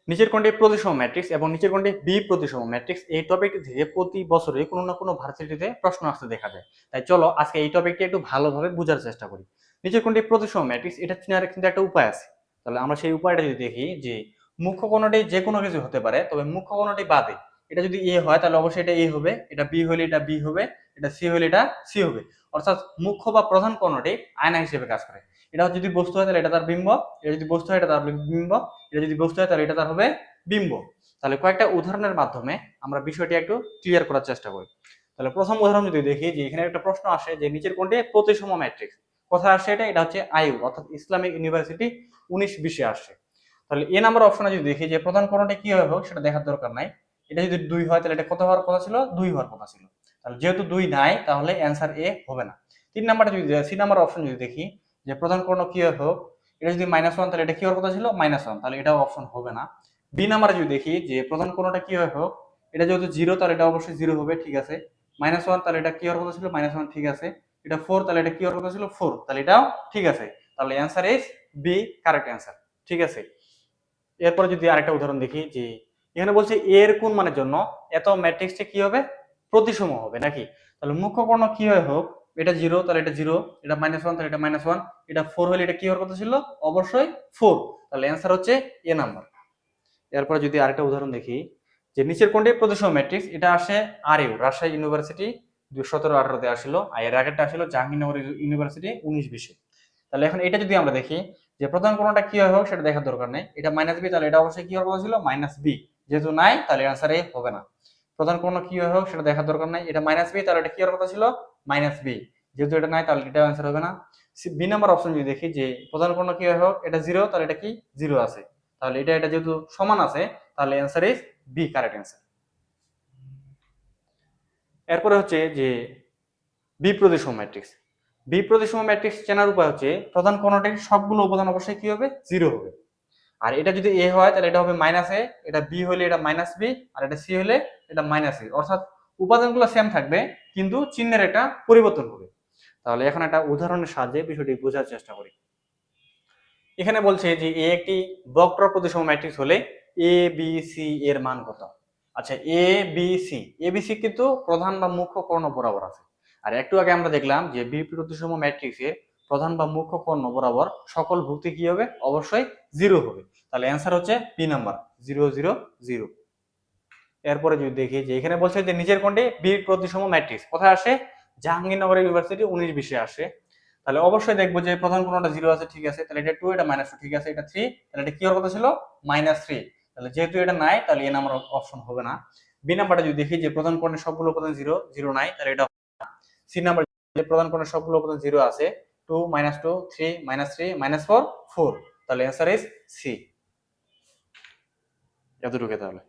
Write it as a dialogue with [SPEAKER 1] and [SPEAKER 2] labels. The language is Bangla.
[SPEAKER 1] নিচের কোনটি প্রতিসম ম্যাট্রিক্স এবং নিচের কোনটি বি প্রতিসম ম্যাট্রিক্স, এই টপিকটি থেকে প্রতি বছরে কোনো না কোনো ভার্সিটিতে প্রশ্ন আসতে দেখা যায়। তাই চলো আজকে এই টপিকটি একটু ভালোভাবে বোঝার চেষ্টা করি। নিচের কোনটি প্রতিসম ম্যাট্রিক্স, এটা চেনার কিন্তু একটা উপায় আছে। তাহলে আমরা সেই উপায়টা যদি দেখি যে মুখ্য কোণটি যে কোনো কিছু হতে পারে, তবে মুখ্য কোণটি বাদে এটা যদি এ হয় তাহলে অবশ্যই এটা এ হবে, এটা বি হলে এটা বি হবে, এটা সি হলে এটা সি হবে। অর্থাৎ মুখ্য বা প্রধান কোণটি আয়না হিসেবে কাজ করে। এটা যদি বস্তু হয় তাহলে এটা তার বিম্ব, এটা যদি বস্তু হয় এটা তার বিম্ব, এটা যদি বস্তু হয় তাহলে এটা তার হবে বিম্ব। তাহলে কয়েকটা উদাহরণের মাধ্যমে আমরা বিষয়টি একটু ক্লিয়ার করার চেষ্টা করি। তাহলে প্রথম উদাহরণ যদি দেখি যে এখানে একটা প্রশ্ন আসে যে নিচের কোনটি প্রতিসম ম্যাট্রিক্স, কোথায় আসে এটা হচ্ছে আইইউ অর্থাৎ ইসলামিক ইউনিভার্সিটি 19-20 আসে। তাহলে এ নাম্বার অপশনে যদি দেখি যে প্রধান কোণটি কি হবে সেটা দেখার দরকার নাই। এটা যদি 2 হয় তাহলে এটা কত হওয়ার কথা ছিল, 2 হওয়ার কথা ছিল। তাহলে যেহেতু 2 নাই তাহলে অ্যান্সার এ হবে না। 3 নাম্বারটা যদি সি নাম্বার অপশন যদি দেখি যে প্রধান কোণ কি হোক, এটা যদি -1 তাহলে এটা কি হওয়ার কথা ছিল, -1, তাহলে এটাও অপশন হবে না। বি নাম্বারে যদি দেখি যে প্রধান কোণটা কি হোক, এটা যেহেতু 0 তাহলে এটা অবশ্যই 0 হবে, ঠিক আছে। -1 তাহলে এটা কি হওয়ার কথা ছিল, -1, ঠিক আছে। এটা 4 তাহলে এটা কি হওয়ার কথা ছিল, 4, তাহলে এটাও ঠিক আছে। তাহলে answer is B, correct answer, ঠিক আছে। এরপরে যদি আরেকটা উদাহরণ দেখি যে এখানে বলছে এর কোন মানের জন্য এত ম্যাট্রিক্সটা কি হবে, প্রতিসম হবে নাকি। তাহলে মুখ্য কোণ কি হয় হোক, এটা 0 তাহলে এটা 0, এটা -1 তাহলে এটা -1, এটা 4 হলে এটা কি হওয়ার কথা ছিল, অবশ্যই 4। তাহলে অ্যান্সার হচ্ছে এ নাম্বার। এরপরে যদি আরেকটা উদাহরণ দেখি যে নিচের কোনটি প্রতিসম ম্যাট্রিক্স, এটা আসে আরইউ রাজশাহী ইউনিভার্সিটি 2017-18-তে আসলো, আর এর আগেরটা আসলো জাহাঙ্গীরনগর ইউনিভার্সিটি 19-20-এ। তাহলে এখন এটা যদি আমরা দেখি যে প্রধান কোণটা কি হয় হোক সেটা দেখার দরকার নেই, এটা -বি তাহলে এটা অবশ্যই কি হওয়ার কথা ছিল, -বি, যেহেতু নাই তাহলে অ্যান্সার এ হবে না। প্রধান কোণ কি হয় হোক সেটা দেখার দরকার নাই, এটা -বি তাহলে এটা কি হওয়ার কথা ছিল, -বি, যেহেতু এটা নাই তাহলে এটা অ্যান্সার হবে না। বি নাম্বার অপশন যদি দেখি যে প্রধান কোণ কি হয় হোক, এটা 0 তাহলে এটা কি 0 আছে, তাহলে এটা যেহেতু সমান আছে তাহলে answer is B, correct answer. এরপরে হচ্ছে যে বি প্রতিসম ম্যাট্রিক্স। বি প্রতিসম ম্যাট্রিক্স চেনার উপায় হচ্ছে প্রধান কোণটির সবগুলো উপাদান অবশ্যই কি হবে, 0 হবে। আর এটা যদি এ হয় তাহলে এটা হবে -এ, এটা বি হলে এটা -বি, আর এটা সি হলে এটা -সি, অর্থাৎ উপাদানগুলো সেম থাকবে কিন্তু চিহ্নের একটা পরিবর্তন হবে। তাহলে এখন একটা উদাহরণের সাহায্যে বিষয়টি বোঝার চেষ্টা করি। এখানে বলছে যে এ একটি বক্র প্রতিসম ম্যাট্রিক্স হলে এ বি সি এর মান কত। আচ্ছা, A B C, A B C কিন্তু প্রধান বা মুখ্য কর্ণ বরাবর আছে। আর একটু আগে আমরা দেখলাম যে বি প্রতিসম ম্যাট্রিক্সের প্রধান বা মুখ্য কর্ণ বরাবর সকল ভুক্তি কি হবে, অবশ্যই 0 হবে। তাহলে অ্যান্সার হচ্ছে বি নাম্বার, 0 0 0। এরপরে যদি দেখি যে এখানে বলছে যে নিচের কোনটি বি প্রতিসম ম্যাট্রিক্স, কোথায় আসে, জাহাঙ্গীরনগর ইউনিভার্সিটি 19-20-এ আসে। তাহলে অবশ্যই দেখবো যে প্রধান কোণটা 0 আছে, ঠিক আছে, তাহলে এটা 2, এটা -2, ঠিক আছে, এটা 3, তাহলে এটা কি হওয়ার কথা ছিল, -3, তাহলে যেহেতু এটা নাই তাহলে এ নাম্বার অপশন হবে না। বি নাম্বারটা যদি দেখি যে প্রধান কোণের সবগুলো উপাদান 0 0 নাই, তাহলে এটা। সি নাম্বার প্রধান কোণের সবগুলো উপাদান 0 আছে, 2 -2 3 -3 -4 4, তাহলে অ্যান্সার ইজ সি। এতটুকু তাহলে।